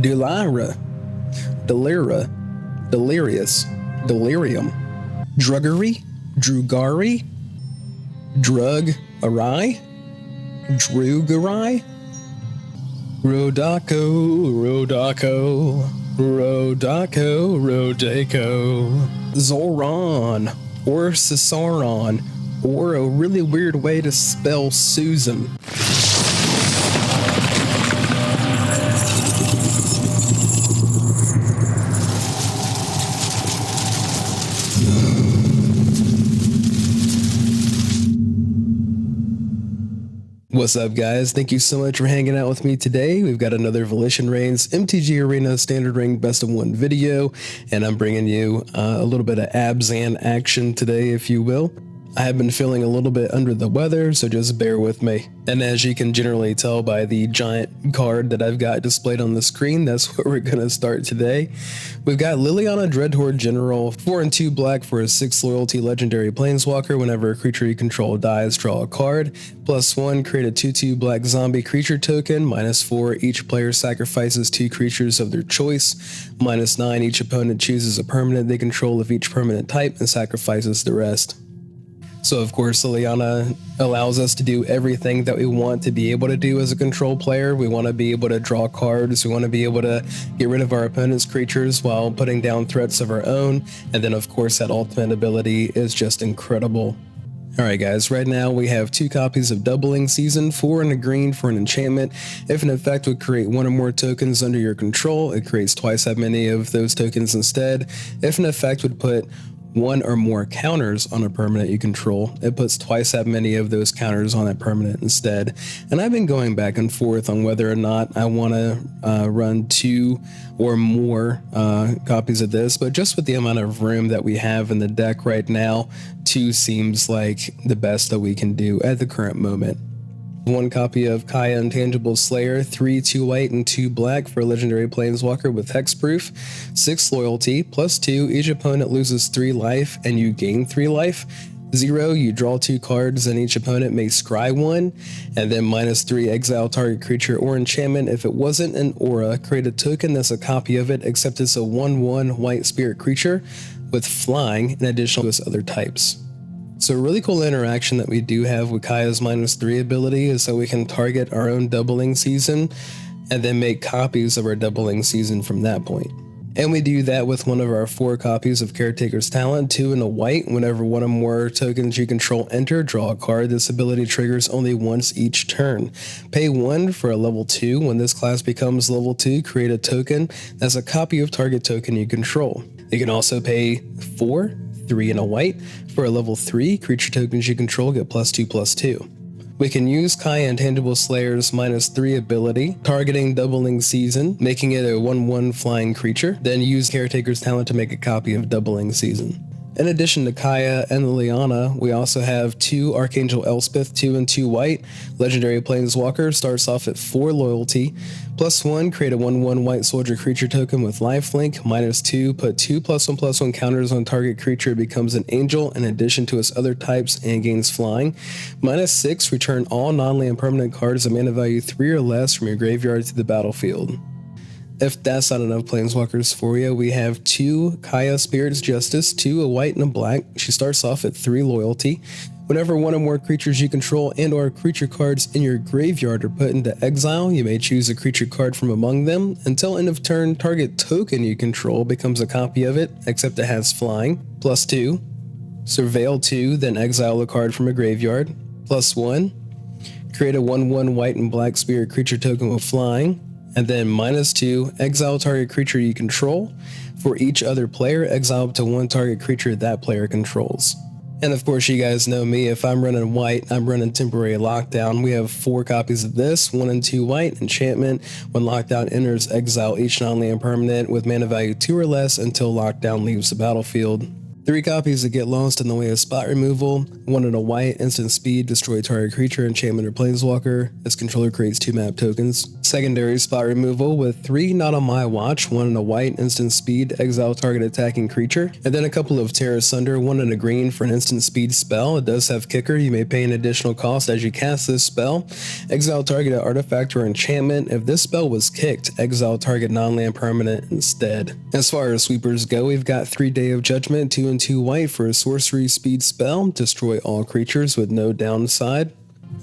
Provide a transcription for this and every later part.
Delira, Delira, Delirious, Delirium, Druggery, Drugari, Drug-arai, Drugarai, Rodako, Rodako, Rodako, Rodako, Zoran, or Cisaron, or a really weird way to spell Susan. What's up, guys? Thank you so much for hanging out with me today. We've got another Volition Reigns MTG Arena Standard Ring Best of 1 video, and I'm bringing you a little bit of Abzan action today, if you will. I have been feeling a little bit under the weather, so just bear with me. And as you can generally tell by the giant card that I've got displayed on the screen, that's where we're going to start today. We've got Liliana Dreadhorde General, 4 and 2 black for a 6 loyalty legendary planeswalker. Whenever a creature you control dies, draw a card. +1, create a 2/2 black zombie creature token. -4, each player sacrifices 2 creatures of their choice. -9, each opponent chooses a permanent they control of each permanent type and sacrifices the rest. So of course, Liliana allows us to do everything that we want to be able to do as a control player. We want to be able to draw cards. We want to be able to get rid of our opponent's creatures while putting down threats of our own. And then of course, that ultimate ability is just incredible. Alright guys, right now we have 2 copies of Doubling Season, 4 and a green for an enchantment. If an effect would create 1 or more tokens under your control, it creates twice that many of those tokens instead. If an effect would put 1 or more counters on a permanent you control, it puts twice that many of those counters on that permanent instead. And I've been going back and forth on whether or not I want to run 2 or more copies of this, but just with the amount of room that we have in the deck right now, 2 seems like the best that we can do at the current moment. 1 copy of Kaya Intangible Slayer, 3 2 white and 2 black for a legendary planeswalker with hexproof, 6 loyalty, +2, each opponent loses 3 life and you gain 3 life. 0, you draw 2 cards and each opponent may scry 1, and then -3, exile target creature or enchantment. If it wasn't an aura, create a token that's a copy of it, except it's a 1/1 white spirit creature with flying in addition to its other types. So a really cool interaction that we do have with Kaya's -3 ability is that we can target our own Doubling Season and then make copies of our Doubling Season from that point. And we do that with one of our 4 copies of Caretaker's Talent, 2 and a white. Whenever 1 or more tokens you control enter, draw a card. This ability triggers only once each turn. Pay 1 for a level 2. When this class becomes level 2, create a token that's a copy of target token you control. You can also pay 4, 3 and a white. For a level 3, creature tokens you control get +2/+2. We can use Kaya Intangible Slayer's -3 ability, targeting Doubling Season, making it a 1/1 flying creature, then use Caretaker's Talent to make a copy of Doubling Season. In addition to Kaya and Liliana, we also have 2 Archangel Elspeth, 2 and 2 white. Legendary Planeswalker, starts off at 4 loyalty. +1, create a 1/1 white soldier creature token with lifelink. -2, put 2 +1/+1 counters on target creature. It becomes an angel in addition to its other types and gains flying. -6, return all non-land permanent cards of mana value 3 or less from your graveyard to the battlefield. If that's not enough planeswalkers for you, we have 2 Kaya Spirit's Justice, 2 a white and a black. She starts off at 3 loyalty. Whenever 1 or more creatures you control and or creature cards in your graveyard are put into exile, you may choose a creature card from among them. Until end of turn, target token you control becomes a copy of it, except it has flying. +2. Surveil 2, then exile a card from a graveyard. +1. Create a 1/1 white and black spirit creature token with flying. And then -2, exile target creature you control. For each other player, exile up to 1 target creature that player controls. And of course, you guys know me, if I'm running white, I'm running Temporary Lockdown. We have 4 copies of this, 1 and 2 white, enchantment. When lockdown enters, exile each non-land permanent with mana value 2 or less until lockdown leaves the battlefield. 3 copies that get lost in the way of spot removal. 1 and a white, instant speed, destroy target creature, enchantment, or planeswalker. This controller creates 2 map tokens. Secondary spot removal with 3 not on my watch. 1 and a white, instant speed, exile target attacking creature. And then a couple of Terra Sunder, 1 and a green for an instant speed spell. It does have kicker. You may pay an additional cost as you cast this spell. Exile target artifact or enchantment. If this spell was kicked, exile target non-land permanent instead. As far as sweepers go, we've got 3 Day of Judgment, 2 and 2 white for a sorcery speed spell, destroy all creatures with no downside.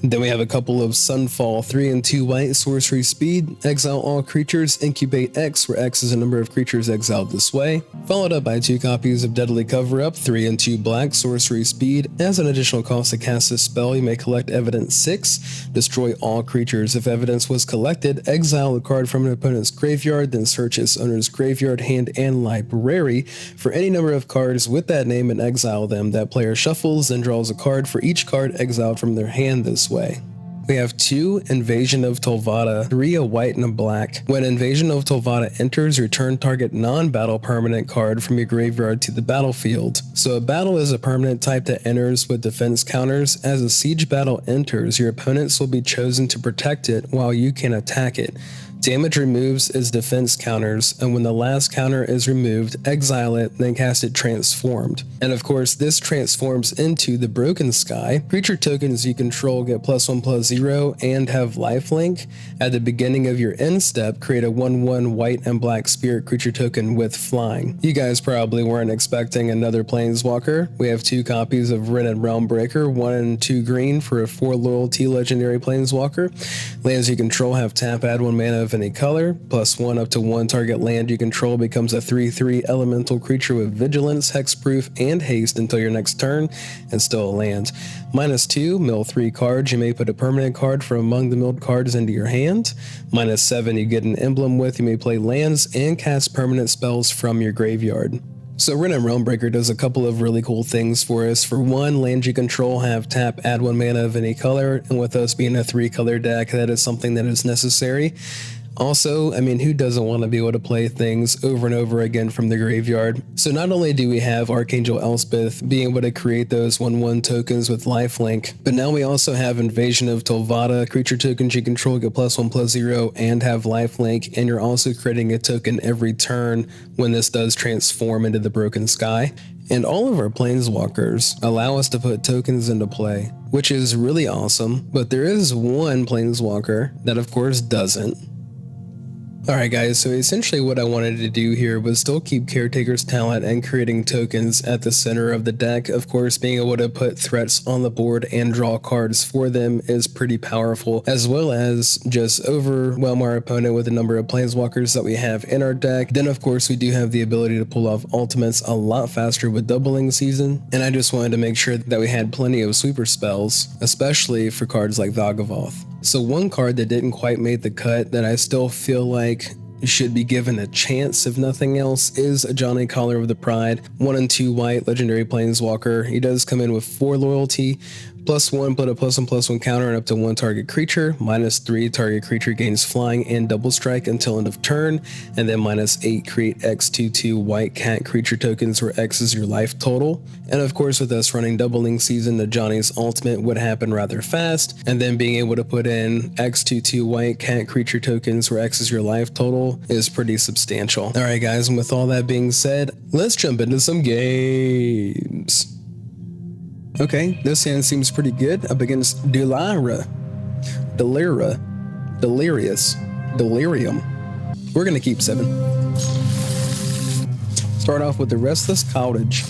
Then we have a couple of Sunfall, 3 and 2 white, sorcery speed, exile all creatures, incubate X, where X is a number of creatures exiled this way. Followed up by 2 copies of Deadly Cover-Up, 3 and 2 black, sorcery speed. As an additional cost to cast this spell, you may collect Evidence 6, destroy all creatures. If evidence was collected, exile a card from an opponent's graveyard, then search its owner's graveyard, hand, and library for any number of cards with that name and exile them. That player shuffles, then draws a card for each card exiled from their hand this way. We have 2 Invasion of Tolvada, 3 a white and a black. When Invasion of Tolvada enters, return target non-battle permanent card from your graveyard to the battlefield. So a battle is a permanent type that enters with defense counters. As a siege battle enters, your opponents will be chosen to protect it while you can attack it. Damage removes its defense counters, and when the last counter is removed, exile it, then cast it transformed. And of course, this transforms into the Broken Sky. Creature tokens you control get +1/+0 and have lifelink. At the beginning of your end step, create a 1/1 white and black spirit creature token with flying. You guys probably weren't expecting another planeswalker. We have 2 copies of Wrenn and Realmbreaker, 1 and 2 green for a 4 loyalty legendary planeswalker. Lands you control have tap, add 1 mana of any color, +1 up to 1 target land you control becomes a 3/3 elemental creature with vigilance, hexproof, and haste until your next turn, and still a land. -2, mill 3 cards, you may put a permanent card from among the milled cards into your hand. -7, you get an emblem with, you may play lands and cast permanent spells from your graveyard. So Wrenn and Realmbreaker does a couple of really cool things for us. For one, lands you control have tap, add 1 mana of any color, and with us being a 3-color deck, that is something that is necessary. Also, I mean, who doesn't want to be able to play things over and over again from the graveyard? So not only do we have Archangel Elspeth being able to create those 1/1 tokens with lifelink, but now we also have Invasion of Tolvada. Creature tokens you control get +1/+0 and have lifelink, and you're also creating a token every turn when this does transform into the Broken Sky. And all of our planeswalkers allow us to put tokens into play, which is really awesome, but there is one planeswalker that of course doesn't. Alright guys, so essentially what I wanted to do here was still keep Caretaker's talent and creating tokens at the center of the deck. Of course, being able to put threats on the board and draw cards for them is pretty powerful, as well as just overwhelm our opponent with the number of planeswalkers that we have in our deck. Then of course we do have the ability to pull off ultimates a lot faster with doubling season, and I just wanted to make sure that we had plenty of sweeper spells, especially for cards like Vagavoth. So one card that didn't quite make the cut that I still feel like should be given a chance if nothing else is Ajani Caller of the Pride, 1 and 2 white legendary planeswalker. He does come in with 4 loyalty, +1 put a +1/+1 counter and up to 1 target creature, -3 target creature gains flying and double strike until end of turn, and then -8 create X/2/2 white cat creature tokens where X is your life total. And of course with us running doubling season, the Johnny's ultimate would happen rather fast, and then being able to put in X/2/2 white cat creature tokens where X is your life total is pretty substantial. Alright guys, and with all that being said, let's jump into some games. Okay, this hand seems pretty good up against Delirium. We're gonna keep 7. Start off with the Restless Cottage.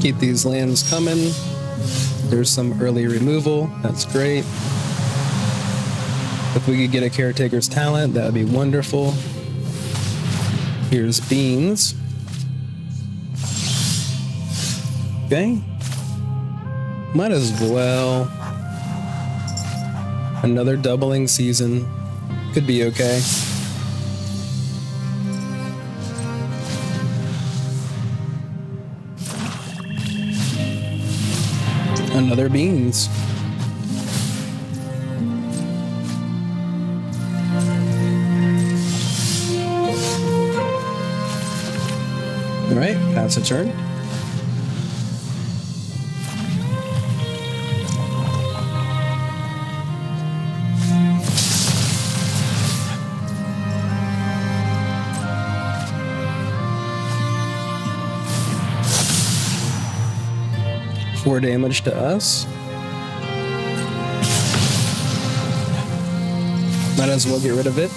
Keep these lands coming. There's some early removal, that's great. If we could get a Caretaker's Talent, that would be wonderful. Here's beans. Okay. Might as well. Another doubling season. Could be okay. Another beans. Alright, pass a turn. Four damage to us. Might as well get rid of it.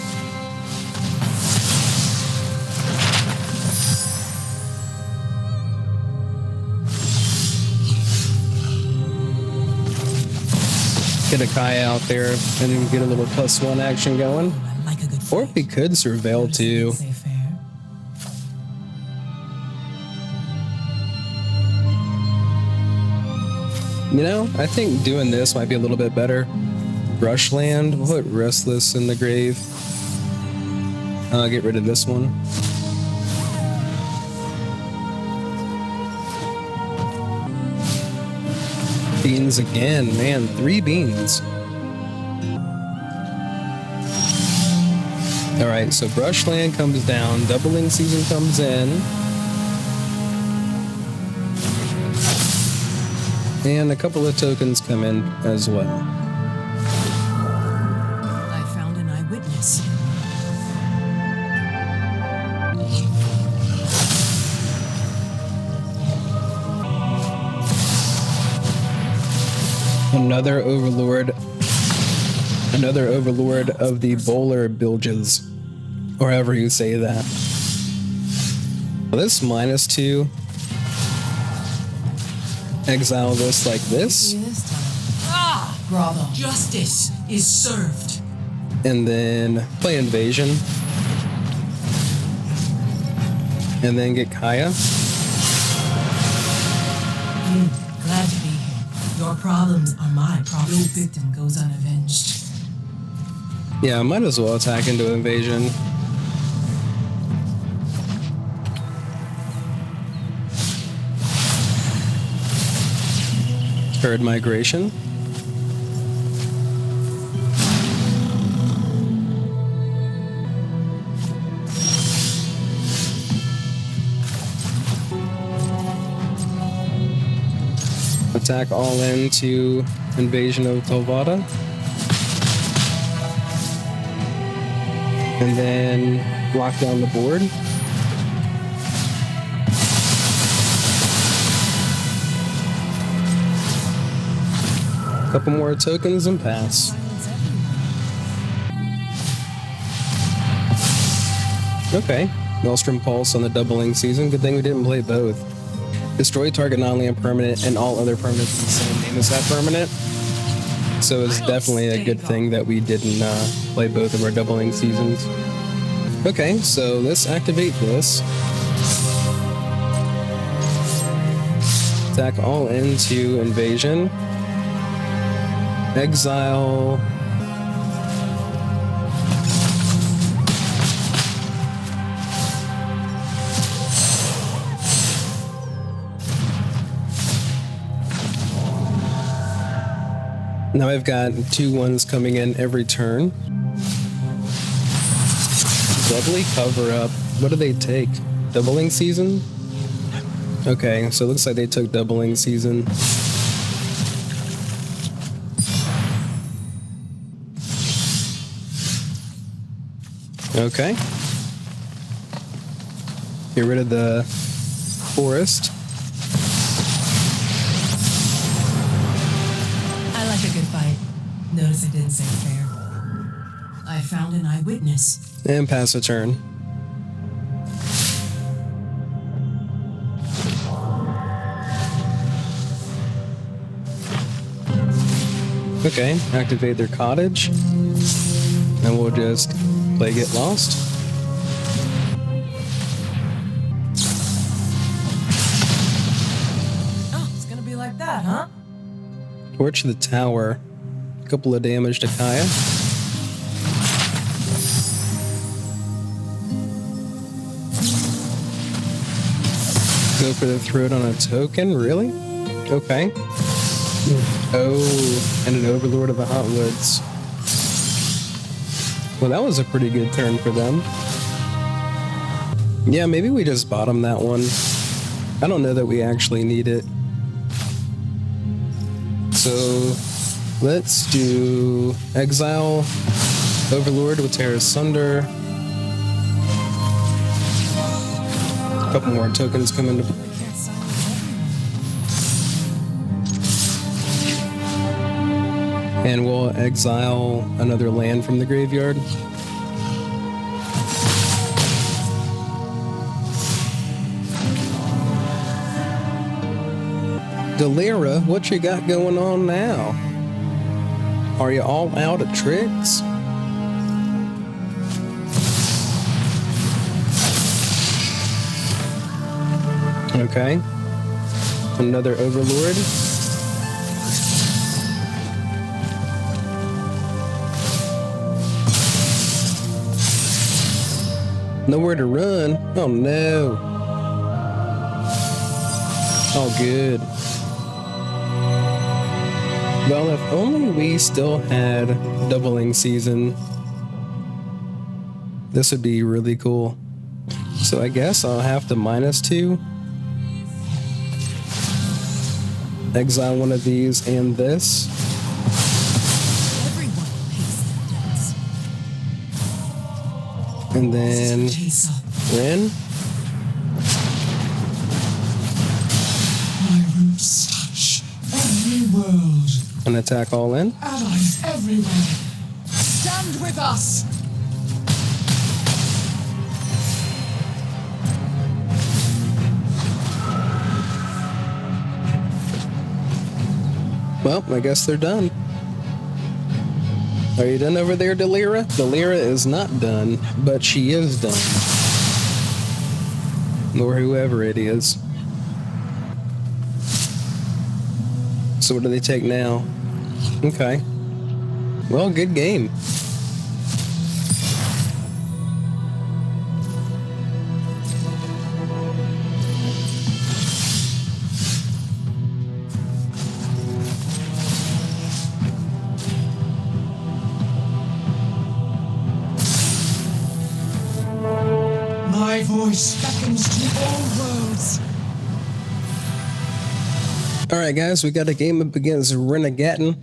Get a Kaya out there and get a little +1 action going. Or we could Surveil too. You know, I think doing this might be a little bit better. Brushland, we'll put Restless in the grave. Get rid of this one. Beans again, man, 3 beans. Alright, so Brushland comes down, Doubling Season comes in. And a couple of tokens come in as well. I found an eyewitness. Another overlord of the bowler bilges, or however you say that. Well, this -2. Exile this like this. Bravo. Justice is served. And then play Invasion. And then get Kaya. Glad to be here. Your problems are my problems. No victim goes unavenged. Yeah, I might as well attack into Invasion. Third Migration. Attack all into Invasion of Tolvada. And then lock down the board. Couple more tokens and pass. Okay, Maelstrom Pulse on the Doubling Season. Good thing we didn't play both. Destroy target non-land permanent and all other permanents in the same name as that permanent. So it's definitely a good thing that we didn't play both of our Doubling Seasons. Okay, so let's activate this. Attack all into Invasion. Exile. Now I've got 2 1s coming in every turn. Doubly Cover Up. What do they take? Doubling Season? Okay, so it looks like they took Doubling Season. Okay. Get rid of the forest. I like a good fight. Notice I didn't say fair. I found an eyewitness. And pass a turn. Okay, activate their cottage. And we'll just play Get Lost. Oh, it's gonna be like that, huh? Torch the tower. A couple of damage to Kaya. Go for the throat on a token? Really? Okay. Oh, and an Overlord of the Hot Woods. Well, that was a pretty good turn for them. Yeah, maybe we just bottom that one. I don't know that we actually need it. So let's do exile Overlord with tear asunder. A couple more tokens come into play. And we'll exile another land from the graveyard. Delira, what you got going on now? Are you all out of tricks? Okay. Another Overlord. Nowhere to run. Oh no. Oh good. Well, if only we still had doubling season, this would be really cool. So I guess I'll have to -2. Exile one of these and this. Everyone pays their debts. And then win. My roots touch every world. And attack all in. Allies everywhere. Stand with us. Well, I guess they're done. Are you done over there, Delira? Delira is not done, but she is done. Or whoever it is. So what do they take now? Okay. Well, good game. My voice beckons to all worlds. Alright guys, we got a game up against Renegatin,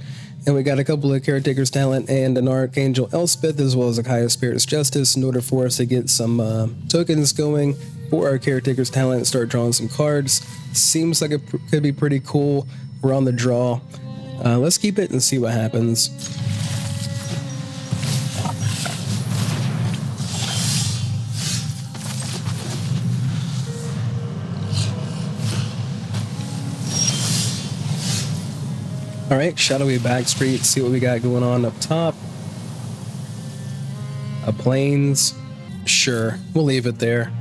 and we got a couple of Caretaker's Talent and an Archangel Elspeth, as well as a Kaya Spirit's Justice, in order for us to get some tokens going for our Caretaker's Talent and start drawing some cards. Seems like it could be pretty cool. We're on the draw. Let's keep it and see what happens. Alright, Shadowy Backstreet, see what we got going on up top. A Plains. Sure, we'll leave it there.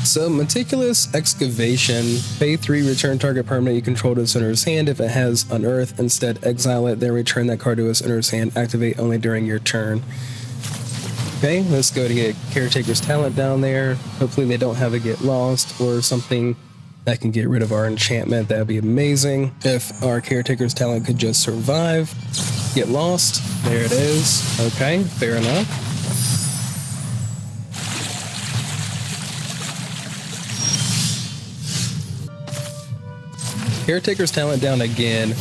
So, Meticulous Excavation. Pay 3, return target permanent you control to its owner's hand. If it has Unearth, instead exile it, then return that card to its owner's hand. Activate only during your turn. Okay, let's go to get Caretaker's Talent down there. Hopefully they don't have it get lost or something that can get rid of our enchantment. That would be amazing. If our Caretaker's Talent could just survive, get lost. There it is. Okay, fair enough. Caretaker's Talent down again.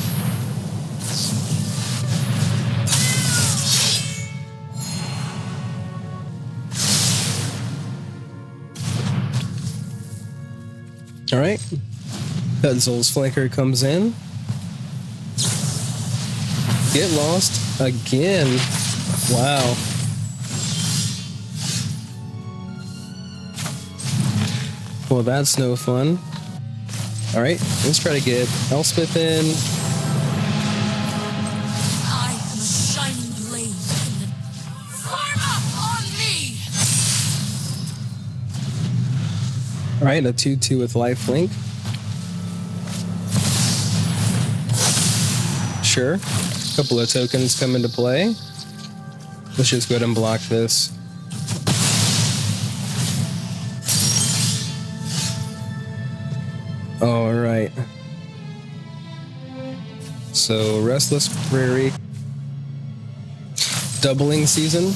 Alright. Petzl's Flanker comes in. Get lost again. Wow. Well, that's no fun. Alright, let's try to get Elspeth in. I am a shining blade in the Karma on me! Alright, a 2/2 with lifelink. Sure. A couple of tokens come into play. Let's just go ahead and block this. Alright. So, Restless Prairie. Doubling season.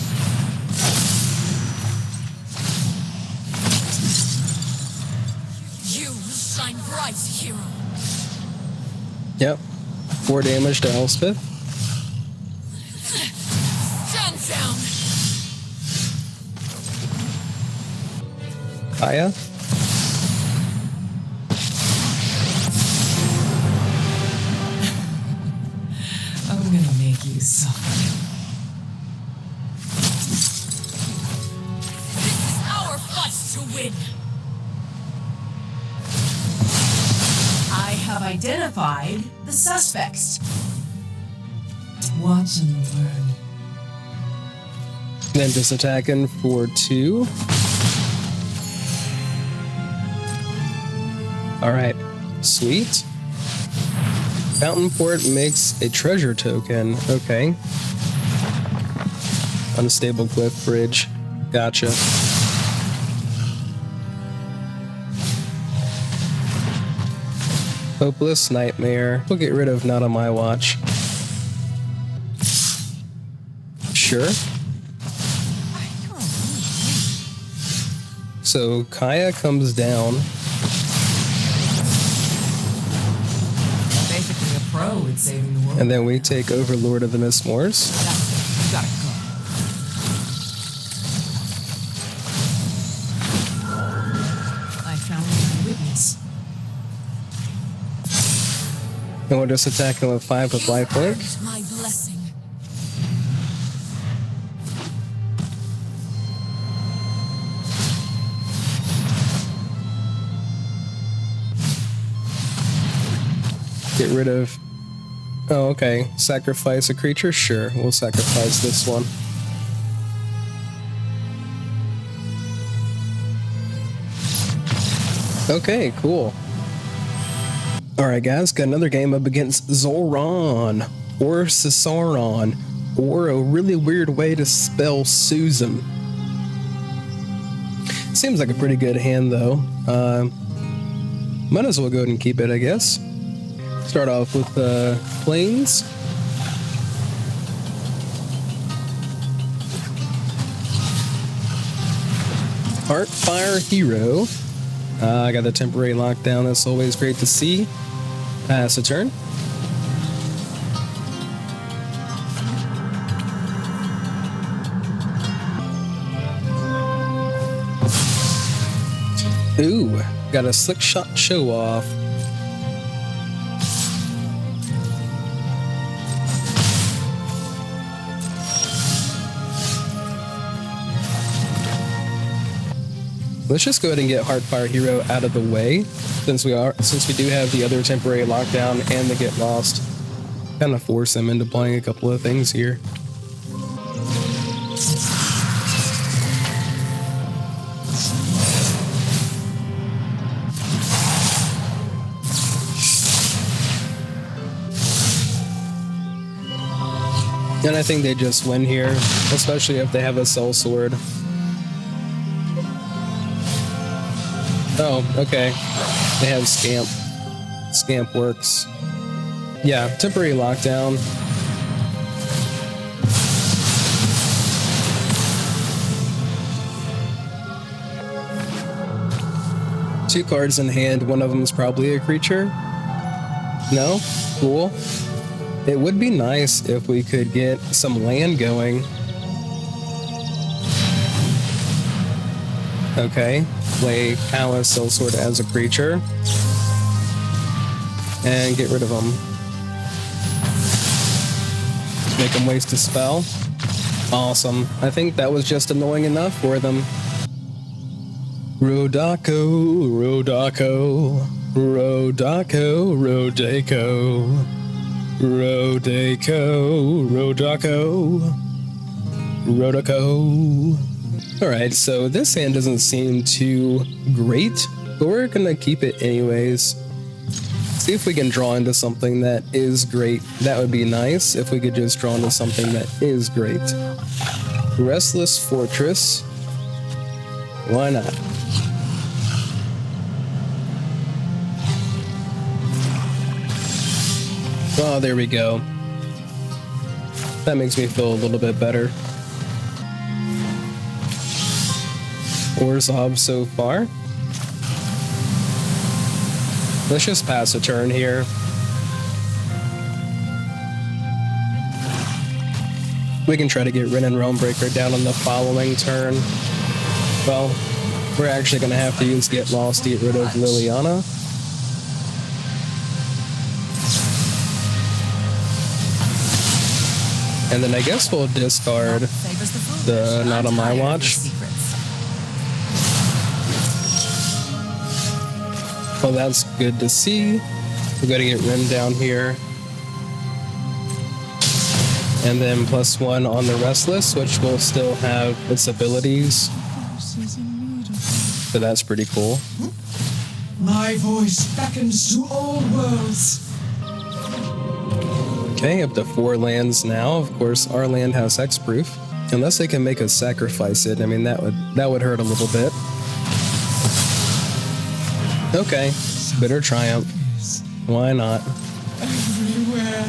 Yep. 4 damage to Elspeth. Sundown. Kaya. I'm gonna make you suffer. This is our fight to win. I have identified the suspects. Watch and learn. Then just attacking for 2. Alright. Sweet. Fountain Port makes a treasure token. Okay. Unstable cliff bridge. Gotcha. Hopeless Nightmare. We'll get rid of Not on My Watch. Sure. So Kaya comes down. Basically a pro at saving the world. And then we take over Lord of the Mistmoors. That's it. You gotta go. I found my witness. And we'll just attack him with 5 with lifelink. Earned my blessing. Get rid of... Oh, okay. Sacrifice a creature? Sure, we'll sacrifice this one. Okay, cool. Alright guys, got another game up against Zoran, or Cisaron, or a really weird way to spell Susan. Seems like a pretty good hand though. Might as well go ahead and keep it, I guess. Start off with planes. Heartfire Hero. I got the temporary lockdown. That's always great to see. Pass a turn. Ooh, got a slick shot show off. Let's just go ahead and get Heartfire Hero out of the way, since we do have the other temporary lockdown and the Get Lost. Kind of force him into playing a couple of things here. And I think they just win here, especially if they have a Soul Sword. Oh, okay. They have Scamp. Scamp works. Yeah, temporary lockdown. Two cards in hand, one of them is probably a creature. No? Cool. It would be nice if we could get some land going. Okay, play Alice Soul Sword as a creature. And get rid of them. Make them waste a spell. Awesome. I think that was just annoying enough for them. Rodako, Rodako, Rodako, Rodako, Rodako, Rodako, Rodako. Alright, so this hand doesn't seem too great, but we're gonna keep it anyways. See if we can draw into something that is great. That would be nice if we could just draw into something that is great. Restless Fortress. Why not? Oh, there we go. That makes me feel a little bit better. Orzhov so far. Let's just pass a turn here. We can try to get Ren and Realmbreaker down on the following turn. Well, we're actually going to have to use Get Lost to get rid of Liliana. And then I guess we'll discard the Not on My Watch. Well, that's good to see. We're going to get Ren down here. And then +1 on the Restless, which will still have its abilities. So that's pretty cool. My voice beckons to all worlds. Okay, up to 4 lands now. Of course, our land has hexproof. Unless they can make us sacrifice it. I mean, that would hurt a little bit. Okay, Bitter Triumph. Why not? Everywhere.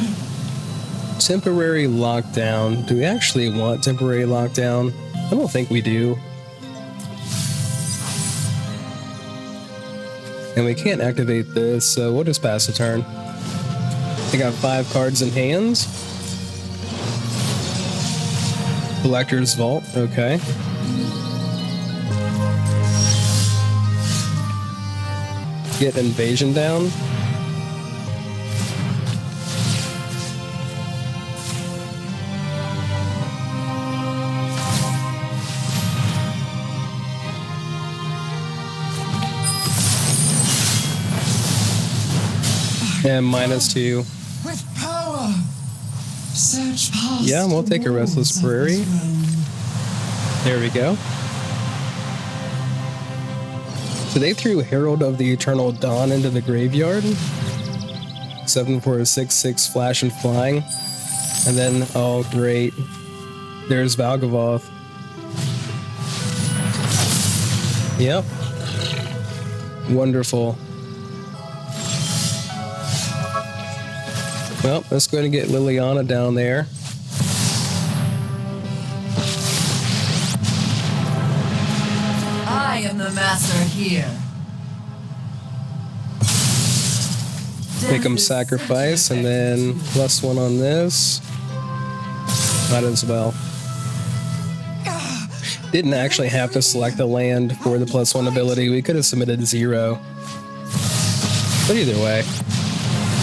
Temporary lockdown. Do we actually want temporary lockdown? I don't think we do. And we can't activate this, so we'll just pass the turn. I got 5 cards in hands. Collector's Vault, okay. Get Invasion down. And -2. With power. Search past Yeah, we'll take a Restless Prairie. There we go. So they threw Herald of the Eternal Dawn into the graveyard. 7 for a 6/6 flash and flying. And then, oh great, there's Valgavoth. Yep. Wonderful. Well, let's go ahead and get Liliana down there. I am the master here. Make them sacrifice, and then +1 on this. Might as well. Didn't actually have to select a land for the +1 ability. We could have submitted 0. But either way.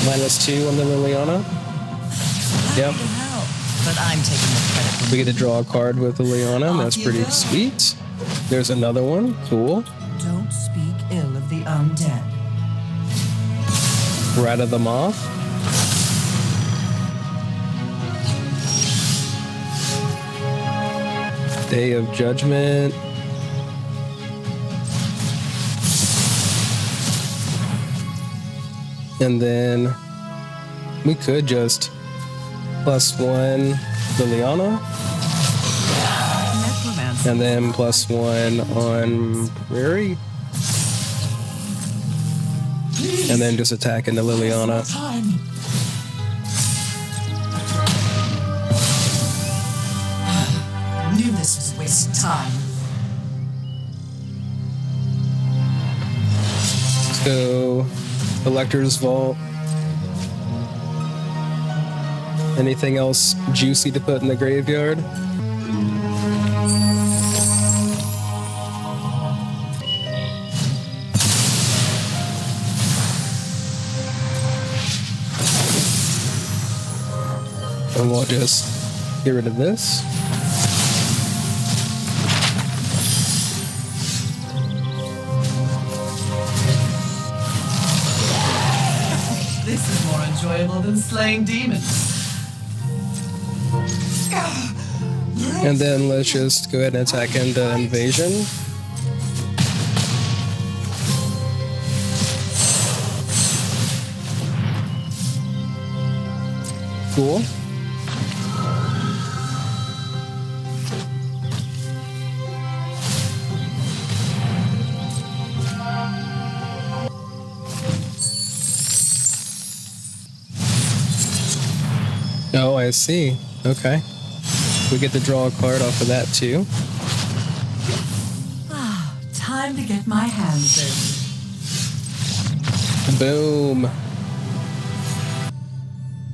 -2 on the Liliana. Yep. But I'm taking the credit. We get to draw a card with Liliana. That's pretty sweet. There's another one. Cool. Don't speak ill of the undead. Rat of the Moth. Day of Judgment. And then we could just +1 Liliana. And then +1 on Prairie. And then just attack into Liliana. Time. Knew this was a waste of time. So, Collector's Vault. Anything else juicy to put in the graveyard? And we'll just get rid of this. This is more enjoyable than slaying demons. And then let's just go ahead and attack into Invasion. Cool. Oh, I see. Okay. We get to draw a card off of that too. Ah, time to get my hands dirty. Boom.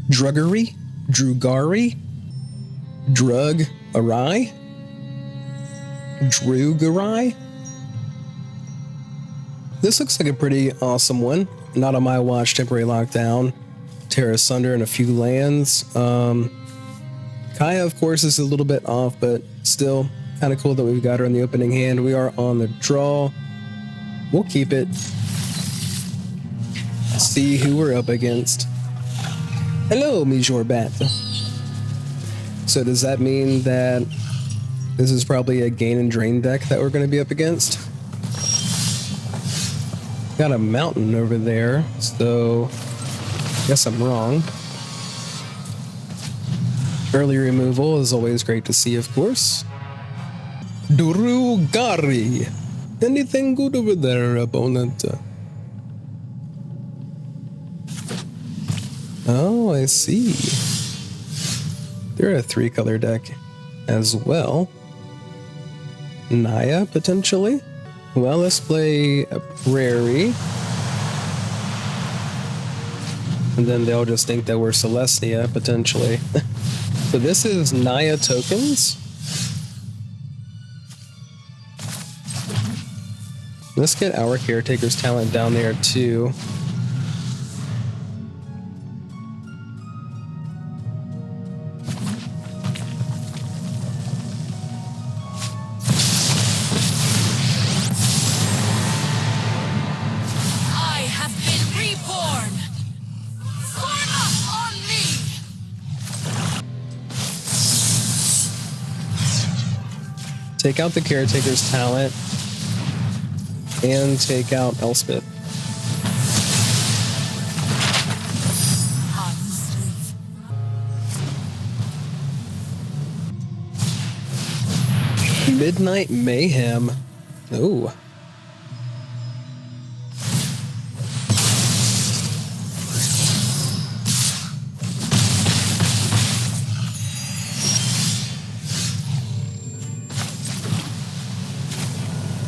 Druggery? Drugari? Drug Arai? Drugarai? This looks like a pretty awesome one. Not on my watch, temporary lockdown. Tear Asunder and a few lands. Kaya, of course, is a little bit off, but still kind of cool that we've got her in the opening hand. We are on the draw. We'll keep it. See who we're up against. Hello, Mijor Bat. So does that mean that this is probably a gain and drain deck that we're going to be up against? Got a mountain over there, so guess I'm wrong. Early removal is always great to see, of course. Durugari. Anything good over there, opponent? Oh, I see. They're a 3-color deck as well. Naya, potentially? Well, let's play a Prairie. And then they'll just think that we're Celestia, potentially. So this is Naya tokens. Let's get our Caretaker's talent down there, too. Take out the Caretaker's talent and take out Elspeth. Midnight Mayhem. Ooh.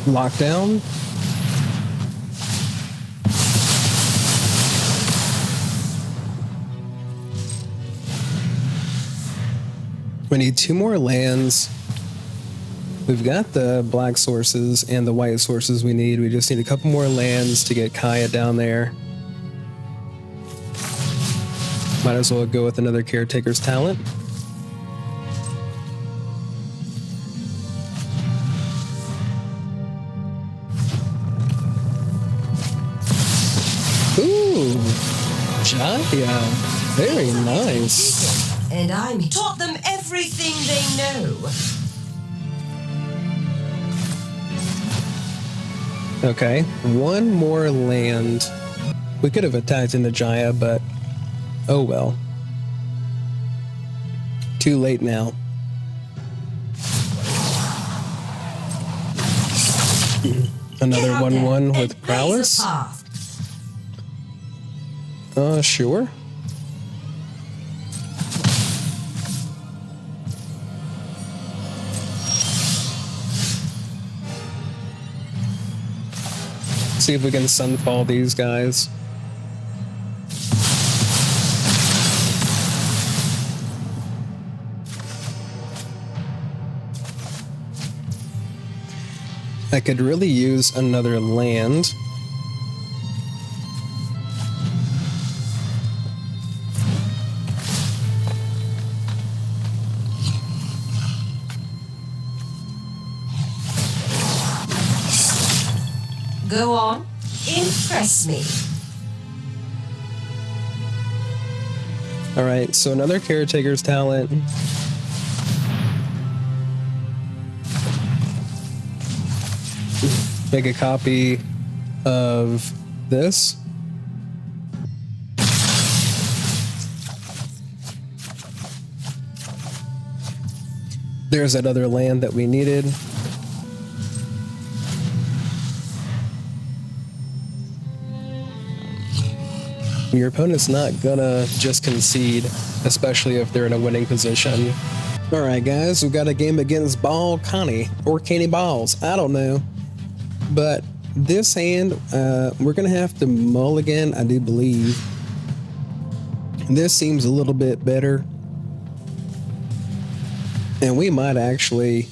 Lockdown. We need 2 more lands. We've got the black sources and the white sources we need. We just need a couple more lands to get Kaya down there. Might as well go with another Caretaker's talent. Jaya, very nice. And I'm taught them everything they know. Okay, 1 more land. We could have attacked into Jaya, but oh well. Too late now. Another 1/1 with prowess. Sure. See if we can sunfall these guys. I could really use another land. Go on, impress me. All right, so another Caretaker's talent. Make a copy of this. There's that other land that we needed. Your opponent's not gonna just concede, especially if they're in a winning position. All right, guys, we've got a game against Ball Connie or Canny Balls. I don't know, but this hand, we're gonna have to mulligan, I do believe. This seems a little bit better. And we might actually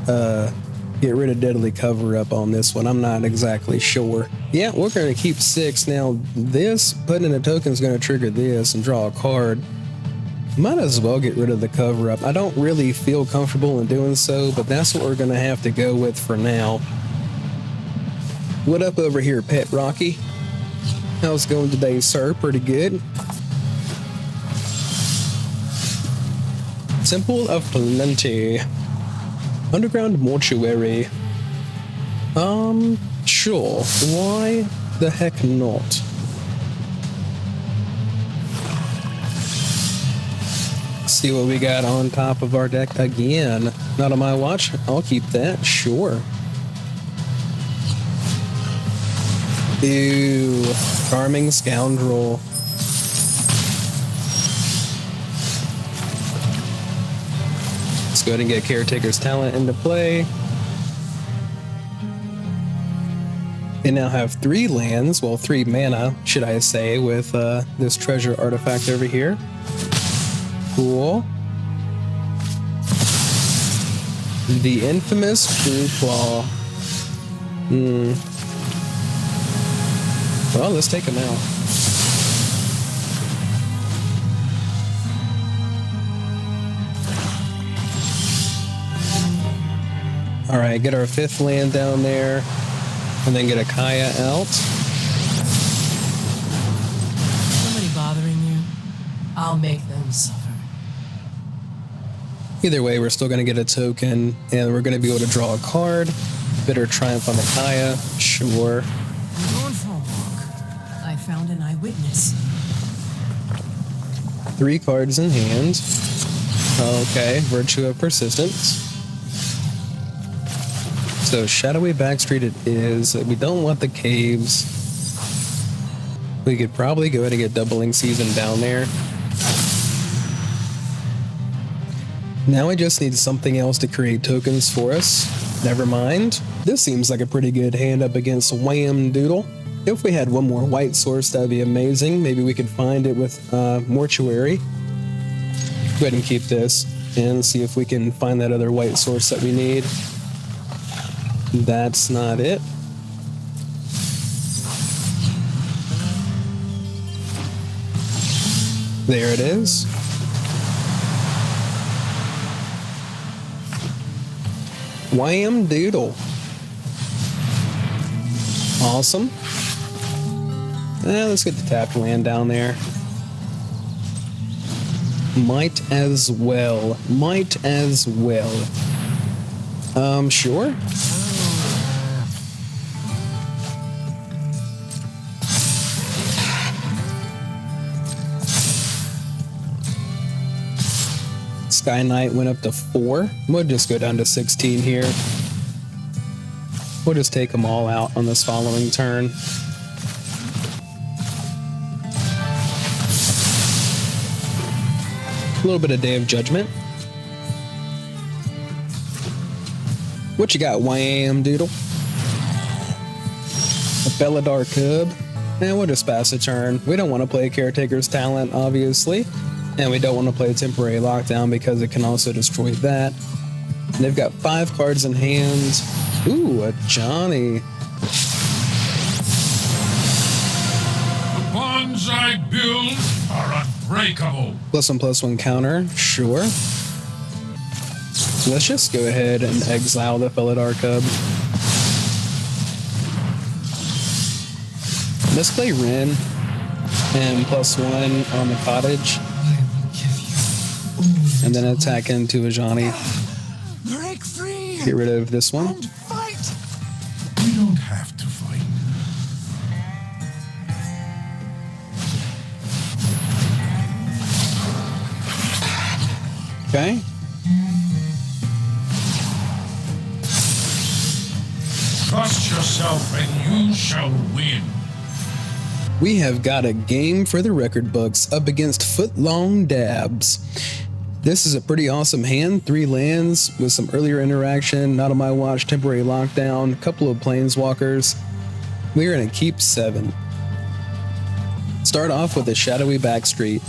get rid of Deadly Cover-Up on this one. I'm not exactly sure. Yeah, we're going to keep 6. Now, this, putting in a token is going to trigger this and draw a card. Might as well get rid of the Cover-Up. I don't really feel comfortable in doing so, but that's what we're going to have to go with for now. What up over here, Pet Rocky? How's it going today, sir? Pretty good. Temple of Plenty. Underground Mortuary. Sure. Why the heck not? See what we got on top of our deck again. Not on my watch. I'll keep that. Sure. Ew. Charming Scoundrel. Let's go ahead and get Caretaker's Talent into play. They now have 3 lands, well, 3 mana, should I say, with this treasure artifact over here. Cool. The infamous True Claw. Well, let's take him out. Alright, get our 5th land down there, and then get a Kaya out. Somebody bothering you? I'll make them suffer. Either way, we're still going to get a token, and we're going to be able to draw a card. Bitter Triumph on the Kaya, sure. I'm going for a walk. I found an eyewitness. 3 cards in hand. Okay, Virtue of Persistence. So Shadowy Backstreet it is. We don't want the caves. We could probably go ahead and get Doubling Season down there. Now we just need something else to create tokens for us. Never mind. This seems like a pretty good hand up against Wham Doodle. If we had one more white source, that'd be amazing. Maybe we could find it with Mortuary. Go ahead and keep this and see if we can find that other white source that we need. That's not it. There it is. Wham Doodle. Awesome. Let's get the tapped land down there. Might as well. Might as well. Sure. Sky Knight went up to 4. We'll just go down to 16 here. We'll just take them all out on this following turn. A little bit of Day of Judgment. What you got, Wham Doodle? A Belladar Cub. And we'll just pass a turn. We don't want to play Caretaker's Talent, obviously. And we don't want to play Temporary Lockdown because it can also destroy that. And they've got 5 cards in hand. Ooh, a Johnny. The bonds I build are unbreakable. +1/+1 counter, sure. Let's just go ahead and exile the Felidar Cub. Let's play Ren and +1 on the Cottage. And then attack into a Johnny. Break free. Get rid of this one. And fight. We don't have to fight. Okay. Trust yourself and you shall win. We have got a game for the record books up against Footlong Dabs. This is a pretty awesome hand. 3 lands with some earlier interaction, not on my watch, temporary lockdown, a couple of planeswalkers. We're going to keep 7. Start off with a Shadowy Backstreet.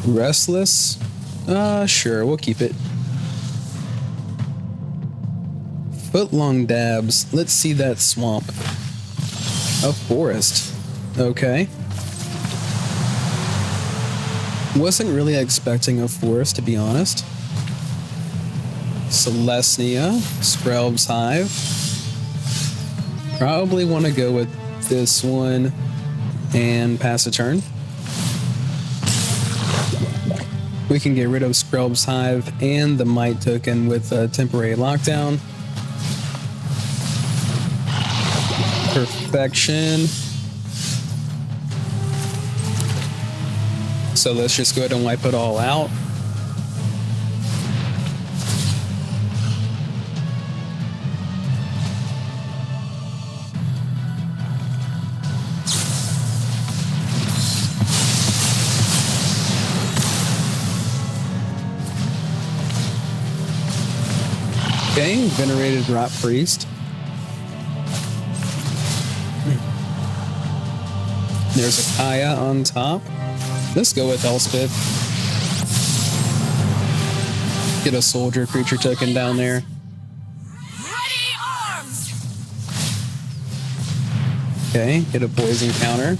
Restless? Sure, we'll keep it. Footlong dabs. Let's see that swamp. A forest. Okay. Wasn't really expecting a forest, to be honest. Celestia. Skrelb's Hive. Probably want to go with this one and pass a turn. We can get rid of Skrelb's Hive and the Might token with a temporary lockdown. Perfection. So let's just go ahead and wipe it all out. Okay, Venerated Rot Priest. There's a Kaya on top. Let's go with Elspeth. Get a soldier creature token down there. Ready arms! Okay, get a poison counter.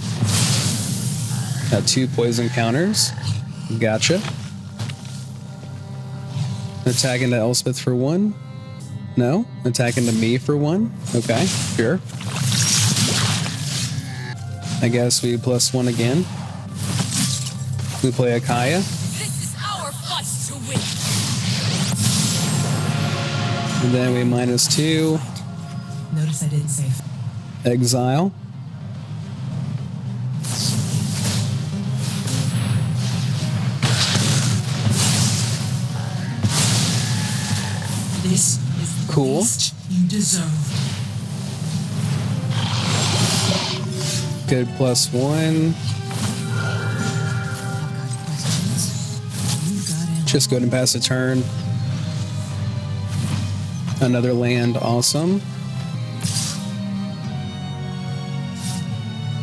Got 2 poison counters. Gotcha. Attack into Elspeth for 1. No? Attack into me for 1. Okay, sure. I guess we +1 again. We play a Kaya. This is our fight to win. And then we -2. Notice I didn't say Exile. this is the Cool. least you deserve. Good +1. Questions? You got it. Just go ahead and pass a turn. Another land, awesome.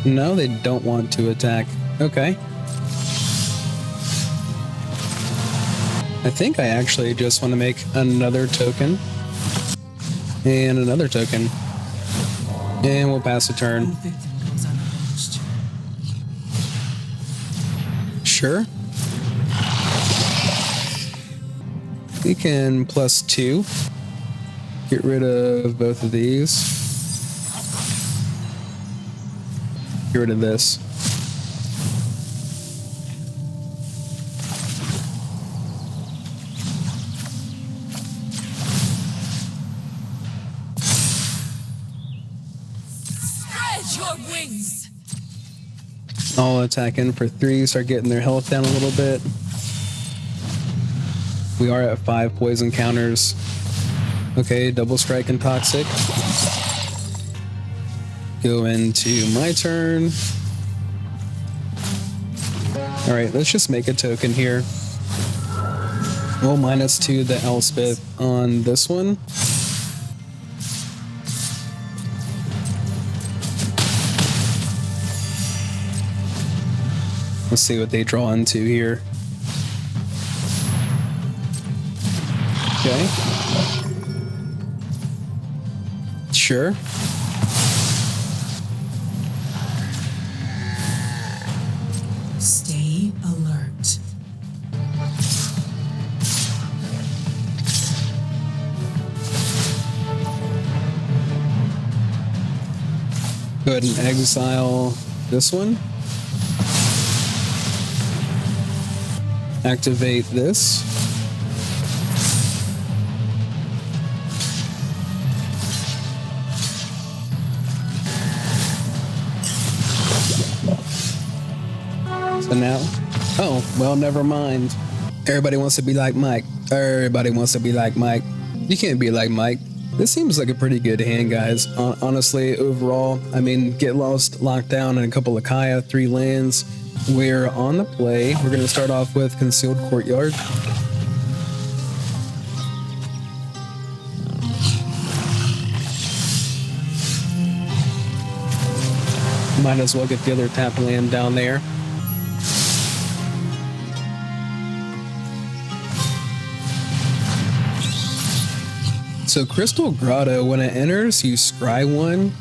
No, they don't want to attack. Okay. I think I actually just want to make another token. And another token. And we'll pass a No turn. victim goes unavenged. Sure. We can +2. Get rid of both of these. Get rid of this. Spread your wings. I'll attack in for 3, start getting their health down a little bit. We are at 5 poison counters. Okay, double strike and toxic. Go into my turn. Alright, let's just make a token here. We'll -2 the Elspeth on this one. Let's see what they draw into here. Okay. Sure. Stay alert. Go ahead and exile this one. Activate this. So now, oh, well, never mind. Everybody wants to be like Mike. Everybody wants to be like Mike. You can't be like Mike. This seems like a pretty good hand, guys. Honestly, overall, I mean, Get Lost, Lockdown, and a couple of Kaya, 3 lands. We're on the play. We're going to start off with Concealed Courtyard. Might as well get the other tap land down there. So Crystal Grotto, when it enters, you scry one,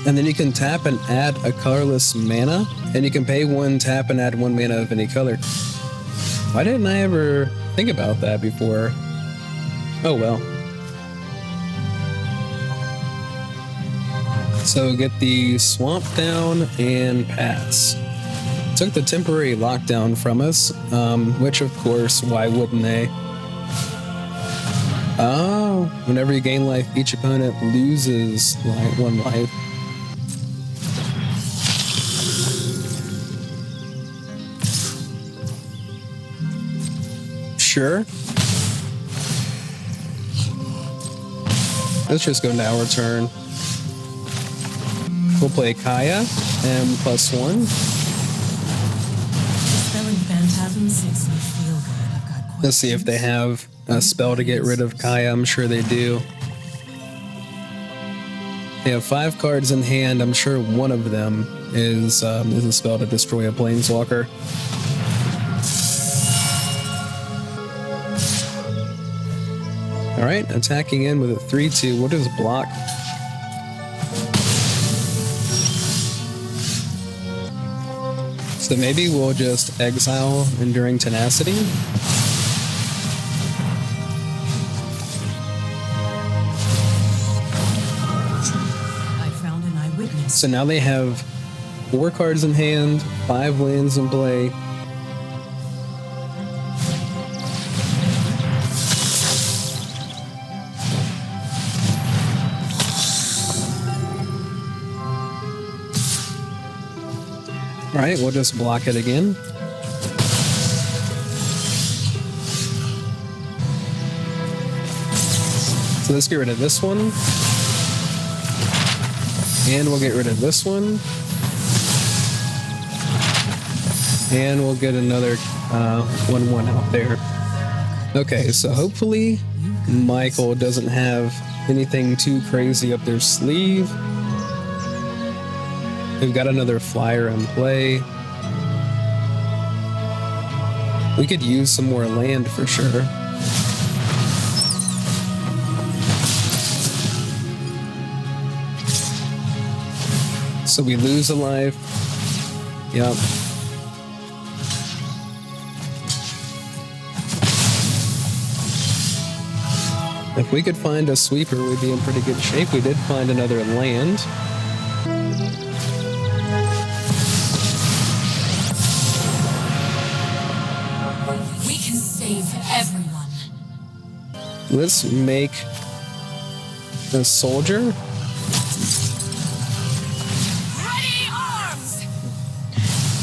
and then you can tap and add a colorless mana, and you can pay one, tap, and add one mana of any color. Why didn't I ever think about that before? Oh well. So get the swamp down and pass. Took the temporary lockdown from us, which of course, why wouldn't they? Oh, whenever you gain life, each opponent loses one life. Sure. Let's just go into our turn. We'll play Kaya and +1. Dispelling phantasms makes me feel good. I've got quite Let's see if they have a spell to get rid of Kaya. I'm sure they do. They have 5 cards in hand. I'm sure one of them is a spell to destroy a planeswalker. All right, attacking in with a 3/2. We'll just block. So maybe we'll just exile Enduring Tenacity. I found an eyewitness. So now they have 4 cards in hand, 5 lands in play. All right, we'll just block it again. So let's get rid of this one. And we'll get rid of this one. And we'll get another 1/1 out there. Okay, so hopefully Michael doesn't have anything too crazy up their sleeve. We've got another flyer in play. We could use some more land for sure. So we lose a life. Yep. If we could find a sweeper, we'd be in pretty good shape. We did find another land. We can save everyone. Let's make a soldier. Ready arms!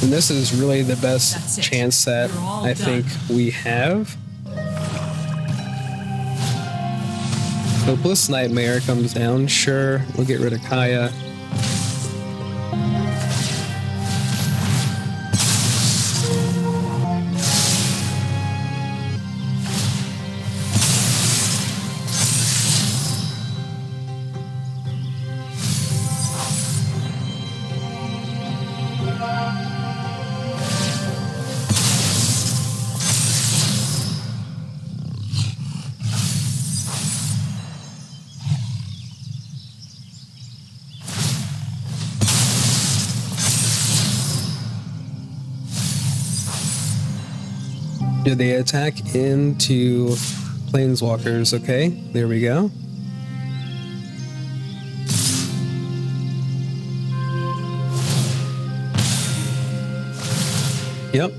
And this is really the That's best it. chance that You're all I done. think we have. Hopeless Nightmare comes down. Sure, we'll get rid of Kaya. Do they attack into planeswalkers? Okay, there we go. Yep.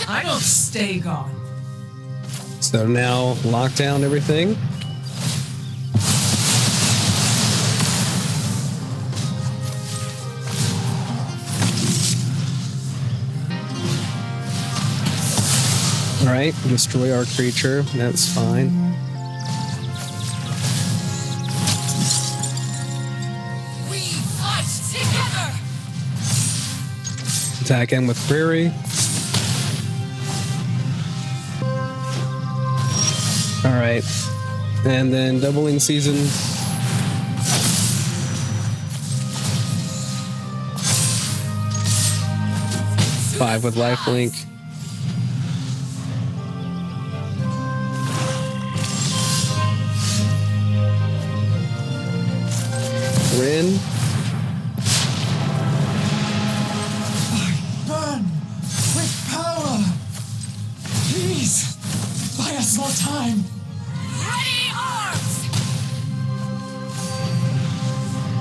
I don't stay gone. So now lock down everything. All right, destroy our creature. That's fine. We fight together! Attack in with Prairie. All right, and then doubling season. Five with lifelink. Rin. Burn with power. Please, buy us more time. Ready arms.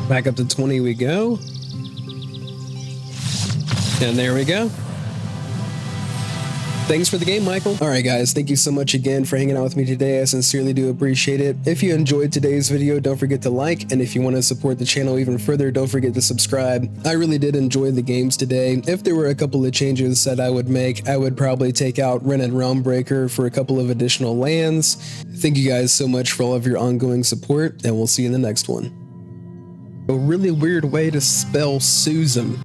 Back up to 20 we go. And there we go. Thanks for the game, Michael. All right, guys, thank you so much again for hanging out with me today. I sincerely do appreciate it. If you enjoyed today's video, don't forget to like, and if you want to support the channel even further, don't forget to subscribe. I really did enjoy the games today. If there were a couple of changes that I would make, I would probably take out Ren and Realmbreaker for a couple of additional lands. Thank you guys so much for all of your ongoing support, and we'll see you in the next one. A really weird way to spell Susan.